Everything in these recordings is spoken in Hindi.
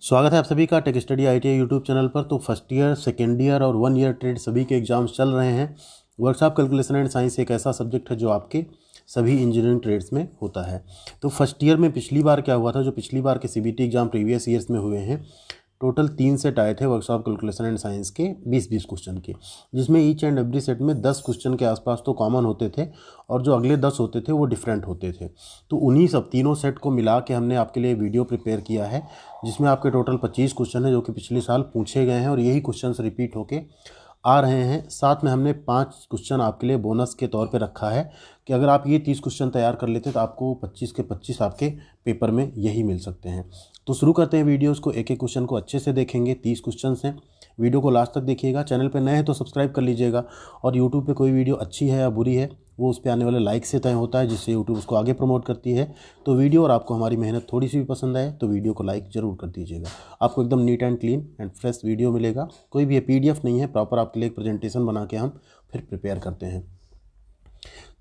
स्वागत है आप सभी का tech study ITI YouTube channel पर। तो फर्स्ट ईयर, सेकेंड ईयर और 1 ईयर ट्रेड सभी के एग्जाम्स चल रहे हैं। वर्कशॉप कैलकुलेशन एंड साइंस एक ऐसा सब्जेक्ट है जो आपके सभी इंजीनियरिंग ट्रेड्स में होता है। तो फर्स्ट ईयर में पिछली बार क्या हुआ था, जो पिछली बार के CBT एग्जाम प्रीवियस ईयर्स में हुए हैं, टोटल 3 सेट आए थे वर्कशॉप कैलकुलेशन एंड साइंस के 20-20 क्वेश्चन के, जिसमें ईच एंड एवरी सेट में 10 क्वेश्चन के आसपास तो कॉमन होते थे और जो अगले 10 होते थे वो डिफरेंट होते थे। तो उन्हीं सब तीनों सेट को मिला के हमने आपके लिए वीडियो प्रिपेयर किया है, जिसमें आपके टोटल 25 क्वेश्चन है जो कि पिछले साल पूछे गए हैं और यही क्वेश्चन रिपीट होके आ रहे हैं। साथ में हमने 5 क्वेश्चन आपके लिए बोनस के तौर पे रखा है कि अगर आप ये 30 क्वेश्चन तैयार कर लेते तो आपको 25 के 25 आपके पेपर में यही मिल सकते हैं। तो शुरू करते हैं वीडियोस को। एक एक क्वेश्चन को अच्छे से देखेंगे। 30 क्वेश्चन हैं, वीडियो को लास्ट तक देखिएगा। चैनल पे नए हैं तो सब्सक्राइब कर लीजिएगा। और यूट्यूब पे कोई वीडियो अच्छी है या बुरी है वो उस पर आने वाले लाइक से तय होता है, जिससे यूट्यूब उसको आगे प्रमोट करती है। तो वीडियो और आपको हमारी मेहनत थोड़ी सी भी पसंद आए तो वीडियो को लाइक ज़रूर कर दीजिएगा। आपको एकदम neat and clean and fresh video मिलेगा। कोई भी PDF नहीं है, प्रॉपर आपके लिए एक प्रेजेंटेशन बना के हम फिर प्रिपेयर करते हैं।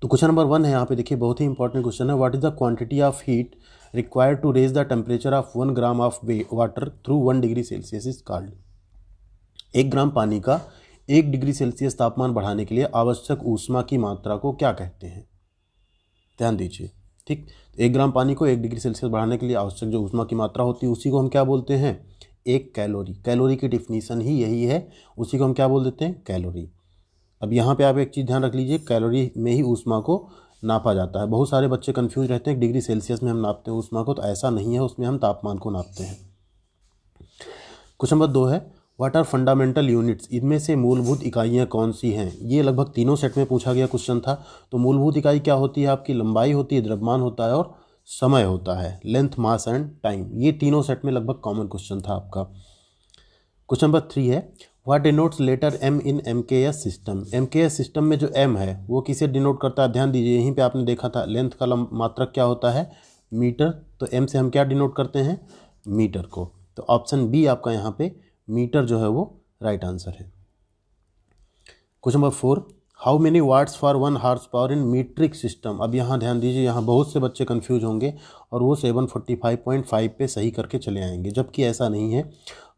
तो क्वेश्चन नंबर 1 है यहाँ पे, देखिए बहुत ही इंपॉर्टेंट क्वेश्चन है। What is the quantity of heat required to raise the temperature of 1 gram of water through 1 degree Celsius is called. 1 gram पानी का 1 डिग्री सेल्सियस तापमान बढ़ाने के लिए आवश्यक ऊष्मा की मात्रा को क्या कहते हैं? ध्यान दीजिए, ठीक। 1 ग्राम पानी को 1 डिग्री सेल्सियस बढ़ाने के लिए आवश्यक जो ऊष्मा की मात्रा होती है उसी को हम क्या बोलते हैं? 1 कैलोरी। कैलोरी की डिफिनीशन ही यही है, उसी को हम क्या बोल देते हैं? कैलोरी। अब यहाँ पे आप एक चीज़ ध्यान रख लीजिए, कैलोरी में ही ऊष्मा को नापा जाता है। बहुत सारे बच्चे कंफ्यूज रहते हैं, डिग्री सेल्सियस में हम नापते हैं ऊष्मा को, तो ऐसा नहीं है, उसमें हम तापमान को नापते हैं। क्वेश्चन नंबर 2 है, व्हाट आर फंडामेंटल यूनिट्स। इनमें से मूलभूत इकाइयाँ कौन सी हैं? ये लगभग तीनों सेट में पूछा गया क्वेश्चन था। तो मूलभूत इकाई क्या होती है आपकी? लंबाई होती है, द्रव्यमान होता है और समय होता है, लेंथ, मास एंड टाइम। ये तीनों सेट में लगभग कॉमन क्वेश्चन था आपका। क्वेश्चन नंबर 3 है, what denotes letter M in MKS system. MKS system में जो M है वो किसे डिनोट करता है? ध्यान दीजिए, यहीं पे आपने देखा था लेंथ का मात्रक क्या होता है? मीटर। तो M से हम क्या डिनोट करते हैं? मीटर को। तो ऑप्शन बी आपका यहाँ पे मीटर जो है वो राइट आंसर है। Question number 4, how many watts for 1 horsepower in metric system. अब यहाँ ध्यान दीजिए, यहाँ बहुत से बच्चे कंफ्यूज होंगे और वो 745.5 पे सही करके चले आएंगे, जबकि ऐसा नहीं है।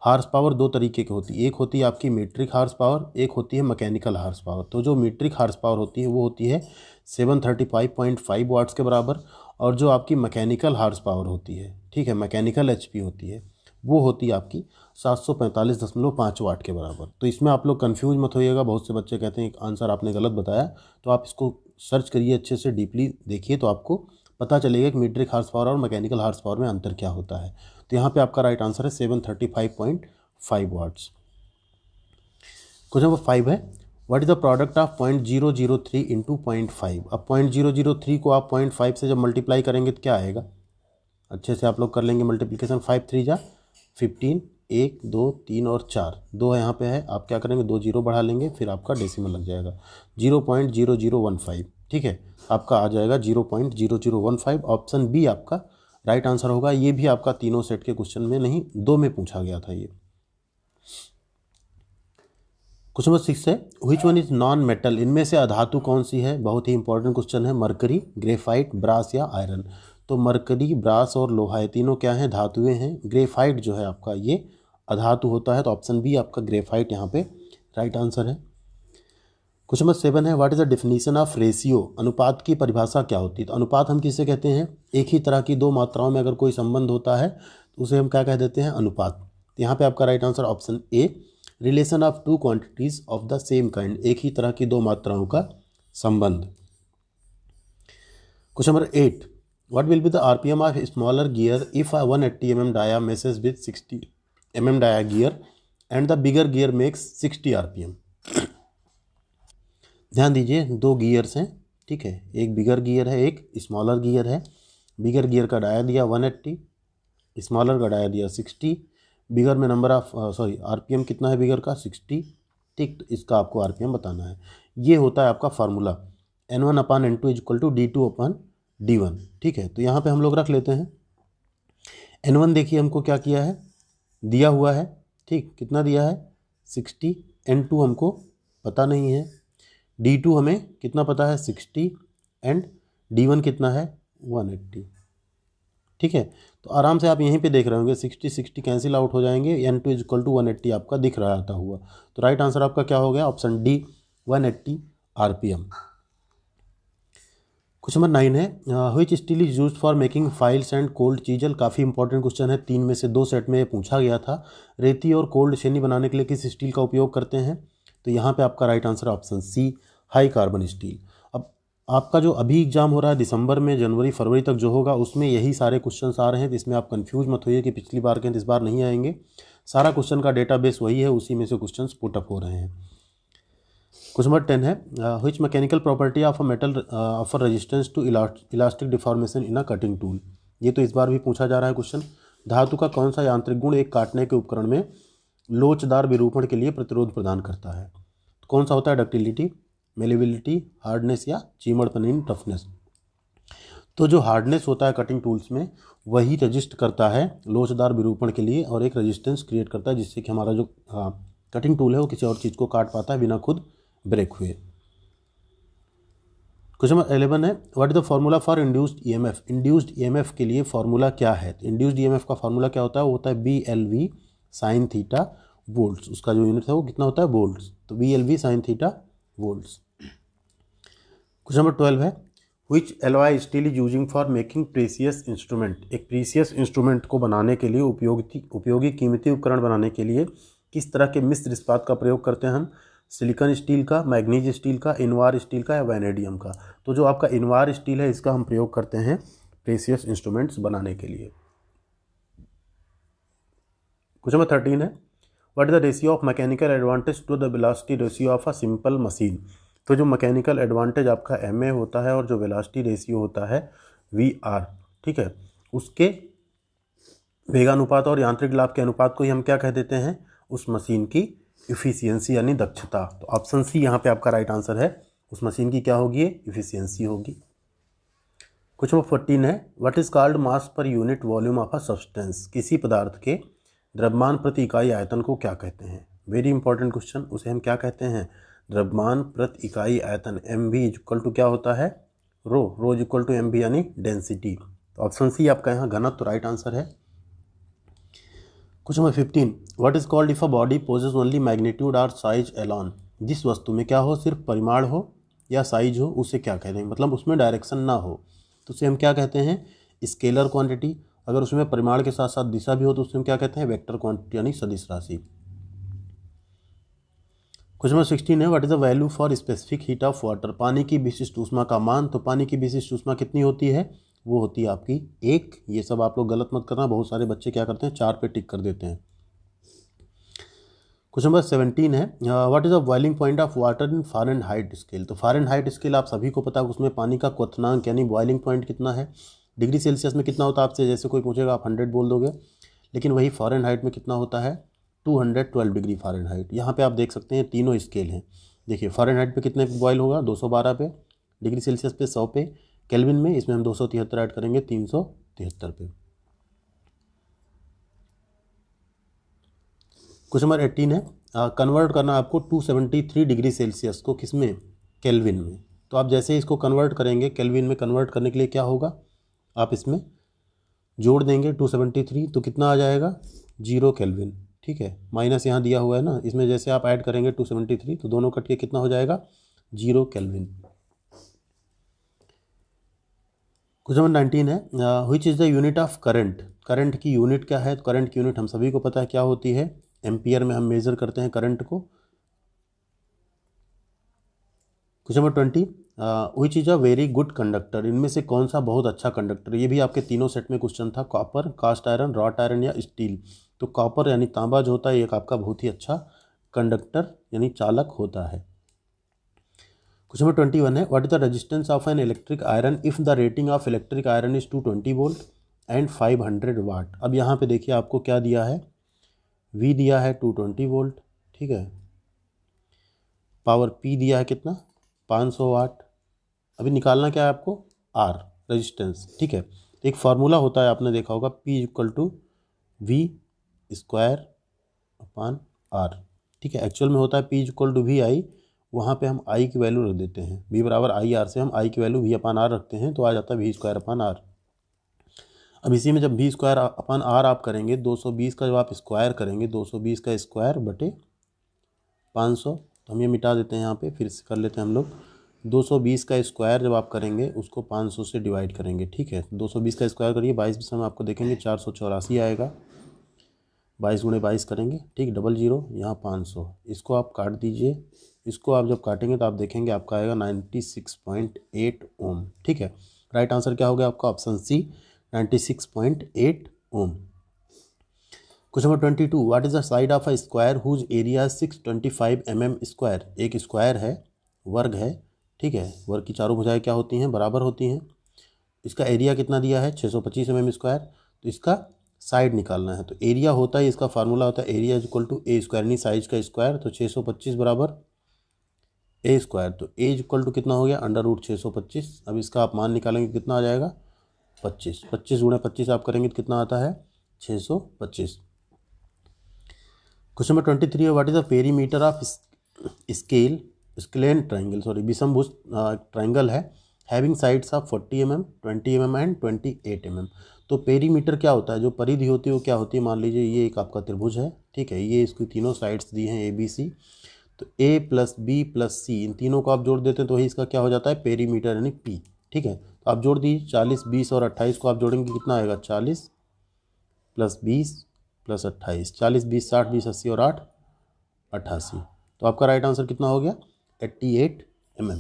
हार्स पावर 2 तरीके की होती है, एक होती है आपकी मीट्रिक हार्स पावर, एक होती है मैकेनिकल हार्स पावर। तो जो मीट्रिक हार्स पावर होती है वो होती है 735.5 वाट्स के बराबर, और जो आपकी मैकेनिकल हार्स पावर होती है, ठीक है, मैकेनिकल HP होती है, वो होती है आपकी 745.5 वाट के बराबर। तो इसमें आप लोग कंफ्यूज मत होइएगा। बहुत से बच्चे कहते हैं आंसर आपने गलत बताया, तो आप इसको सर्च करिए, अच्छे से डीपली देखिए, तो आपको पता चलेगा कि मीट्रिक हार्स पावर और मैकेनिकल हार्स पावर में अंतर क्या होता है। तो यहाँ पे आपका राइट आंसर है 735.5 वाट्स। क्वेश्चन नंबर 5 है, what is the product of 0.003 into 0.5। अब 0.003 को आप 0.5 से जब मल्टीप्लाई करेंगे तो क्या आएगा? अच्छे से आप लोग कर लेंगे मल्टीप्लिकेशन। 5 3 जा 15, 1 2 3 और 4, 2 यहाँ पे है, आप क्या करेंगे 2 जीरो बढ़ा लेंगे, फिर आपका डेसिमल लग जाएगा 0.0015, ठीक है, आपका आ जाएगा 0.0015। ऑप्शन बी आपका राइट आंसर होगा। ये भी आपका तीनों सेट के क्वेश्चन में नहीं, 2 में पूछा गया था ये। क्वेश्चन नंबर 6 है, which one is non metal. इनमें से अधातु कौन सी है? बहुत ही इंपॉर्टेंट क्वेश्चन है। मरकरी, ग्रेफाइट, ब्रास या आयरन। तो मरकरी, ब्रास और लोहा, ये तीनों क्या हैं? धातुएं हैं। ग्रेफाइट जो है आपका ये अधातु होता है, तो ऑप्शन बी आपका ग्रेफाइट यहाँ पे राइट आंसर है। क्वेश्चन नंबर 7 है, what is the definition of ratio. अनुपात की परिभाषा क्या होती है? तो अनुपात हम किसे कहते हैं? एक ही तरह की 2 मात्राओं में अगर कोई संबंध होता है तो उसे हम क्या कह देते हैं? अनुपात। तो यहाँ पे आपका right answer option A, relation of 2 quantities of the same kind. एक ही तरह की 2 मात्राओं का संबंध। Question number 8, what will be the RPM of smaller gear if 180 mm dia meshes with 60 mm dia gear and the bigger gear makes 60 RPM। ध्यान दीजिए, 2 गियर्स हैं, ठीक है, एक बिगर गियर है, एक स्मॉलर गियर है। बिगर गियर का डाया दिया 180, स्मॉलर का डाया दिया 60। बिगर में नंबर ऑफ RPM कितना है बिगर का? 60, ठीक। तो इसका आपको RPM बताना है। ये होता है आपका formula, N1/N2 equal to D2/D1, ठीक है। तो यहाँ पे हम लोग रख लेते हैं। N1 देखिए हमको क्या किया है, दिया हुआ है, ठीक, कितना दिया है? 60। N2 हमको पता नहीं है। D2 हमें कितना पता है? 60। एंड D1 कितना है? 180। ठीक है। तो आराम से आप यहीं पे देख रहे होंगे 60 कैंसिल आउट हो जाएंगे, N2 इक्वल टू 180 आपका दिख रहा था हुआ। तो राइट आंसर आपका क्या हो गया, option D 180 RPM। Question number 9 है which steel is used for making files and cold chisel. काफ़ी इंपॉर्टेंट क्वेश्चन है, 3 में से 2 सेट में पूछा गया था। रेती और कोल्ड चेनी बनाने के लिए किस स्टील का उपयोग करते हैं, तो यहाँ पे आपका right answer option C high carbon steel. अब आपका जो अभी एग्जाम हो रहा है दिसंबर में, जनवरी फरवरी तक जो होगा उसमें यही सारे क्वेश्चंस आ रहे हैं, तो इसमें आप कंफ्यूज मत होइए कि पिछली बार के इस बार नहीं आएंगे। सारा क्वेश्चन का डेटाबेस वही है, उसी में से क्वेश्चंस पुटअप हो रहे हैं। क्वेश्चन नंबर 10 है which mechanical property of a metal offer resistance to elastic deformation in a cutting tool. ये तो इस बार भी पूछा जा रहा है क्वेश्चन। धातु का कौन सा यांत्रिक गुण एक काटने के उपकरण में लोचदार विरूपण के लिए प्रतिरोध प्रदान करता है, तो कौन सा होता है, डक्टिलिटी, मेलेबिलिटी, हार्डनेस या चीमड़पन इन टफनेस। तो जो हार्डनेस होता है कटिंग टूल्स में वही रजिस्ट करता है लोचदार विरूपण के लिए और एक रेजिस्टेंस क्रिएट करता है जिससे कि हमारा जो कटिंग टूल है वो किसी और चीज़ को काट पाता है बिना खुद ब्रेक हुए। क्वेश्चन नंबर 11 है what is the formula for induced EMF. Induced EMF के लिए फार्मूला क्या है, तो इंड्यूस्ड ईएमएफ का फार्मूला क्या होता है, वो होता है BLV साइन थीटा वोल्ट्स। उसका जो यूनिट है वो कितना होता है, वोल्ट्स, तो BLV sine theta volts. Question number 12 है which alloy steel is using for making precious instrument. एक प्रीसियस इंस्ट्रूमेंट को बनाने के लिए उपयोगी कीमती उपकरण बनाने के लिए किस तरह के मिश्र इस्पात का प्रयोग करते हैं हम, सिलिकॉन स्टील का, मैग्नीज स्टील का, इनवार स्टील का या वैनेडियम का। तो जो आपका इनवार स्टील है इसका हम प्रयोग करते हैं प्रीसियस इंस्ट्रूमेंट्स बनाने के लिए। क्वेश्चन नंबर 13 है what is the ratio of mechanical advantage to the velocity ratio of a simple machine. तो जो मैकेनिकल एडवांटेज आपका MA होता है और जो वेलोसिटी रेशियो होता है VR, ठीक है, उसके वेगानुपात और यांत्रिक लाभ के अनुपात को ही हम क्या कह देते हैं, उस मशीन की इफिशियंसी यानी दक्षता। तो ऑप्शन सी यहाँ पे आपका राइट आंसर है, उस मशीन की क्या होगी, इफिशियंसी होगी। क्वेश्चन नंबर 14 है what is called mass per unit volume of a substance. किसी पदार्थ के द्रव्यमान प्रति इकाई आयतन को क्या कहते हैं, वेरी इंपॉर्टेंट क्वेश्चन, उसे हम क्या कहते हैं, द्रव्यमान प्रति इकाई आयतन। MV इक्वल टू क्या होता है, rho is equal to MV यानी डेंसिटी। तो ऑप्शन सी आपका यहाँ घनत्व राइट आंसर है। Question number 15 what is called if a body possesses only magnitude और साइज एलॉन। जिस वस्तु में क्या हो, सिर्फ परिमाण हो या साइज हो, उसे क्या कहते हैं, मतलब उसमें डायरेक्शन ना हो, तो उसे हम क्या कहते हैं, स्केलर क्वांटिटी। अगर उसमें परिमाण के साथ साथ दिशा भी हो तो उसे हम क्या कहते हैं, वेक्टर क्वांटिटी यानी सदिश राशि। क्वेश्चन नंबर 16 है what is the value for specific heat of water. पानी की विशिष्ट ऊष्मा का मान। तो पानी की विशिष्ट ऊष्मा कितनी होती है, वो होती है आपकी 1। ये सब आप लोग गलत मत करना, बहुत सारे बच्चे क्या करते हैं 4 पे टिक कर देते हैं। क्वेश्चन नंबर 17 है what is the boiling point of water in Fahrenheit scale. तो फ़ारेनहाइट स्केल आप सभी को पता है, उसमें पानी का क्वथनांक यानी बॉइलिंग पॉइंट कितना है। डिग्री सेल्सियस में कितना होता है, आपसे जैसे कोई पूछेगा आप 100 बोल दोगे, लेकिन वही फ़ारेनहाइट में कितना होता है, 212 डिग्री फ़ारेनहाइट। यहाँ पे आप देख सकते हैं तीनों स्केल हैं। देखिए फ़ारेनहाइट पे कितने बॉयल होगा, 212 पे, डिग्री सेल्सियस पे 100 पे, केल्विन में इसमें हम 273 ऐड करेंगे 373 पे। क्वेश्चन नंबर 18 है कन्वर्ट करना आपको 273 डिग्री सेल्सियस को किसमें, केल्विन में। तो आप जैसे इसको कन्वर्ट करेंगे केल्विन में, कन्वर्ट करने के लिए क्या होगा, आप इसमें जोड़ देंगे 273 तो कितना आ जाएगा, 0 केल्विन, ठीक है, माइनस यहाँ दिया हुआ है ना, इसमें जैसे आप ऐड करेंगे 273 तो दोनों कट के कितना हो जाएगा, 0 केल्विन। क्वेश्चन नंबर 19 है which is the unit of current. Current की यूनिट क्या है, तो करंट की यूनिट हम सभी को पता है क्या होती है, एम्पियर में हम मेजर करते हैं करंट को। Question number 20 which is a very good conductor. इनमें से कौन सा बहुत अच्छा कंडक्टर। ये भी आपके तीनों सेट में क्वेश्चन था, copper, cast iron, wrought iron या स्टील। तो कॉपर यानी तांबा जो होता है एक आपका बहुत ही अच्छा कंडक्टर यानी चालक होता है। क्वेश्चन नंबर 21 है what is the resistance of an electric iron if the rating of electric iron is 220 volt and 500 वाट। अब यहाँ पे देखिए आपको क्या दिया है, V दिया है 220 वोल्ट, ठीक है, पावर P दिया है कितना 500 वाट। अभी निकालना क्या है आपको, R रेजिस्टेंस, ठीक है। तो एक फार्मूला होता है आपने देखा होगा, P equal to V square upon R, ठीक है। एक्चुअल में होता है P इक्वल टू VI, वहाँ पे हम I की वैल्यू रख देते हैं, V बराबर IR से हम I की वैल्यू V अपान R रखते हैं तो आ जाता है V स्क्वायर अपान R। अब इसी में जब v स्क्वायर अपन r आप करेंगे 220 का जब आप स्क्वायर करेंगे 220 का स्क्वायर बटे 500, तो हम ये मिटा देते हैं यहाँ पे, फिर से कर लेते हैं हम लोग। 220 का स्क्वायर जब आप करेंगे उसको 500 से डिवाइड करेंगे, ठीक है। 220 का स्क्वायर करिए, 22 में आपको देखेंगे 484 आएगा, 22 गुणे 22 करेंगे, ठीक, 00 यहाँ 500, इसको आप काट दीजिए। इसको आप जब काटेंगे तो आप देखेंगे आपका आएगा 96.8 ओम, ठीक है। राइट आंसर क्या हो गया आपका? Option C, 96.8 ohm. Question number 22, what is the side of a square whose area 625 mm square. एक स्क्वायर है, वर्ग है, ठीक है। वर्ग की चारों भुजाएं क्या होती हैं? बराबर होती हैं। इसका एरिया कितना दिया है? 625 mm स्क्वायर। तो इसका साइड निकालना है, तो एरिया होता है, इसका फार्मूला होता है area is equal to A square, यानी साइज का स्क्वायर। तो 625 बराबर ए स्क्वायर, तो ए इज इक्वल टू कितना हो गया? Under root 625। अब इसका आप मान निकालेंगे कितना आ जाएगा? 25। 25 गुणे 25 आप करेंगे तो कितना आता है? 625। क्वेश्चन नंबर 23 है, what is the perimeter of scalene triangle, sorry विषमभुज ट्राइंगल है, having sides of 40 mm, 20 mm and 28 mm। तो पेरीमीटर क्या होता है? जो परिधि होती है वो क्या होती है? मान लीजिए ये एक आपका त्रिभुज है, ठीक है, ये इसकी तीनों साइड्स दी हैं ABC, तो A plus B plus C, इन तीनों को आप जोड़ देते हैं तो वही इसका क्या हो जाता है? पेरीमीटर यानी P, ठीक है। तो आप जोड़ दीजिए, 40, 20 और 28 को आप जोड़ेंगे कितना आएगा? 40 प्लस 20 प्लस 28, 40, 20, 60, 20, 80 और 8, 88। तो आपका राइट आंसर कितना हो गया? 88 mm।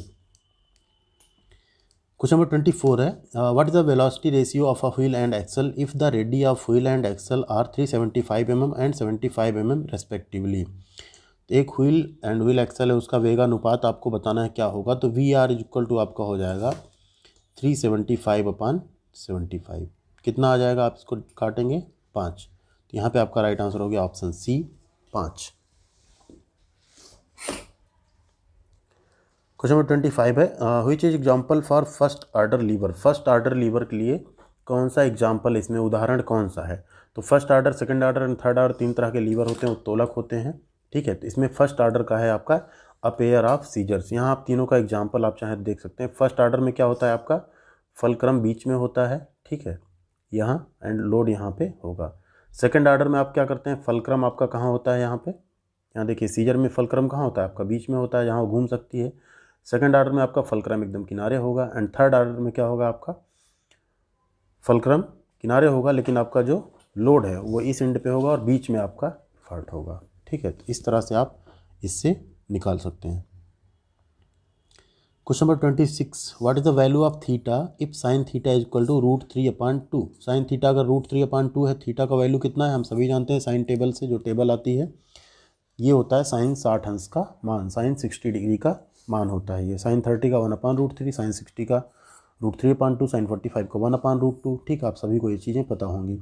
क्वेश्चन नंबर 24 है, what is the velocity ratio of a wheel and axle if the radii of wheel and axle are 375 mm and 75 mm respectively. तो एक व्हील एंड व्हील एक्सल है, उसका वेगानुपात आपको बताना है क्या होगा। तो V R is equal to आपका हो जाएगा 375/75। कितना आ जाएगा? आप इसको काटेंगे 5, तो यहाँ पे आपका राइट आंसर हो गया ऑप्शन सी, 5। क्वेश्चन नंबर 25 है, which is example for first order liver. First order liver के लिए कौन सा एग्जाम्पल, इसमें उदाहरण कौन सा है? तो first order, second order and third order 3 तरह के लीवर होते हैं, उत्तोलक होते हैं, ठीक है। तो इसमें फर्स्ट ऑर्डर का है आपका अ पेयर ऑफ सीजर्स। यहाँ आप तीनों का एग्जाम्पल आप चाहे देख सकते हैं। फर्स्ट ऑर्डर में क्या होता है आपका? फलक्रम बीच में होता है, ठीक है, यहाँ, एंड लोड यहाँ पे होगा। सेकंड ऑर्डर में आप क्या करते हैं? फलक्रम आपका कहाँ होता है? यहाँ पे, यहाँ देखिए सीजर में फलक्रम कहाँ होता है आपका? बीच में होता है, जहाँ वो घूम सकती है। सेकंड ऑर्डर में आपका फलक्रम एकदम किनारे होगा, एंड थर्ड ऑर्डर में क्या होगा आपका? फलक्रम किनारे होगा, लेकिन आपका जो लोड है वो इस एंड पे होगा और बीच में आपका फॉल्ट होगा, ठीक है। तो इस तरह से आप इससे निकाल सकते हैं। Question number 26, what is the value of theta if sine theta is equal to √3/2। Sine theta अगर √3/2 है, थीटा का वैल्यू कितना है? हम सभी जानते हैं साइन टेबल से, जो टेबल आती है ये होता है साइन 60 अंश का मान, साइन 60 डिग्री का मान होता है ये। साइन 30 का 1/√3, साइन 60 का √3/2, साइन 45 का 1/√2, ठीक, आप सभी को ये चीज़ें पता होंगी।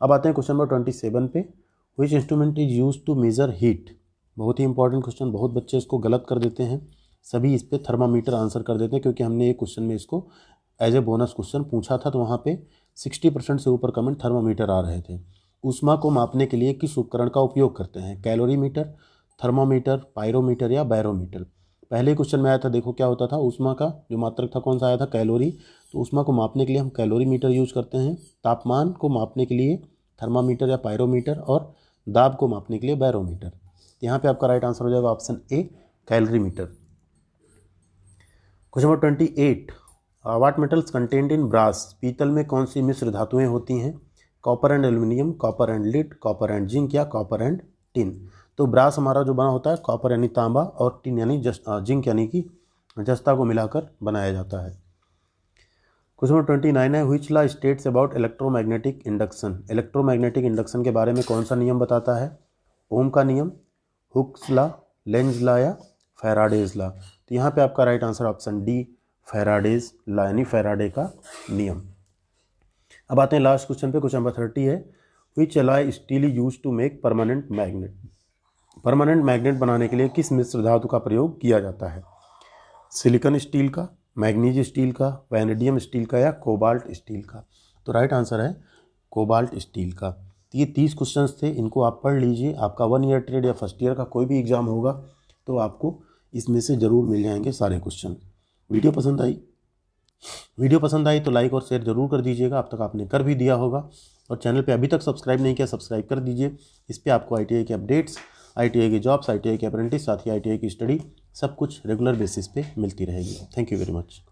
अब आते हैं क्वेश्चन नंबर 27 पे, which instrument is use to measure heat. बहुत ही इंपॉर्टेंट क्वेश्चन, बहुत बच्चे इसको गलत कर देते हैं, सभी इस पर थर्मामीटर आंसर कर देते हैं, क्योंकि हमने एक क्वेश्चन में इसको एज ए बोनस क्वेश्चन पूछा था, तो वहाँ पे 60% से ऊपर कमेंट थर्मामीटर आ रहे थे। ऊष्मा को मापने के लिए किस उपकरण का उपयोग करते हैं? कैलोरीमीटर, थर्मामीटर, पायरोमीटर या बैरोमीटर। पहले क्वेश्चन में आया था, देखो क्या होता था, ऊष्मा का जो मात्रक था कौन सा आया था? कैलोरी। तो ऊष्मा को मापने के लिए हम कैलोरीमीटर यूज करते हैं, तापमान को मापने के लिए थर्मामीटर या पायरोमीटर, और दाब को मापने के लिए बैरोमीटर। यहाँ पे आपका राइट आंसर हो जाएगा option A, calorimeter. Question number 28, what metals content in brass. पीतल में कौन सी मिश्र धातुएं होती हैं? Copper and aluminium, copper and lead, copper and zinc या कॉपर एंड टिन। तो ब्रास हमारा जो बना होता है कॉपर यानी तांबा, और टिन यानी जिंक यानी कि जस्ता को मिलाकर बनाया जाता है। क्वेश्चन नंबर 29 है, which law states about electromagnetic induction. Electromagnetic induction के बारे में कौन सा नियम बताता है? ओम का नियम, हुक्स लॉ, लेंज लॉ या फैराडेज लॉ। तो यहाँ पे आपका right answer option D, Faraday's law यानी फैराडे का नियम। अब आते हैं लास्ट क्वेश्चन पे, क्वेश्चन नंबर 30 है, which alloy steel use to make permanent magnet. Permanent magnet बनाने के लिए किस मिश्र धातु का प्रयोग किया जाता है? सिलिकॉन स्टील का, मैग्नीज स्टील का, वैनेडियम स्टील का या कोबाल्ट स्टील का। तो राइट आंसर है कोबाल्ट स्टील का। तो ये 30 क्वेश्चंस थे, इनको आप पढ़ लीजिए। आपका 1 ईयर ट्रेड या फर्स्ट ईयर का कोई भी एग्जाम होगा तो आपको इसमें से ज़रूर मिल जाएंगे सारे क्वेश्चन। वीडियो पसंद आई वीडियो पसंद आई तो लाइक और शेयर जरूर कर दीजिएगा, अब तक आपने कर भी दिया होगा। और चैनल पे अभी तक सब्सक्राइब नहीं किया, सब्सक्राइब कर दीजिए। इस पे आपको ITI के अपडेट्स, ITI की जॉब्स, ITI के अप्रेंटिस, साथ ही ITI की स्टडी, सब कुछ रेगुलर बेसिस पे मिलती रहेगी। Thank you very much.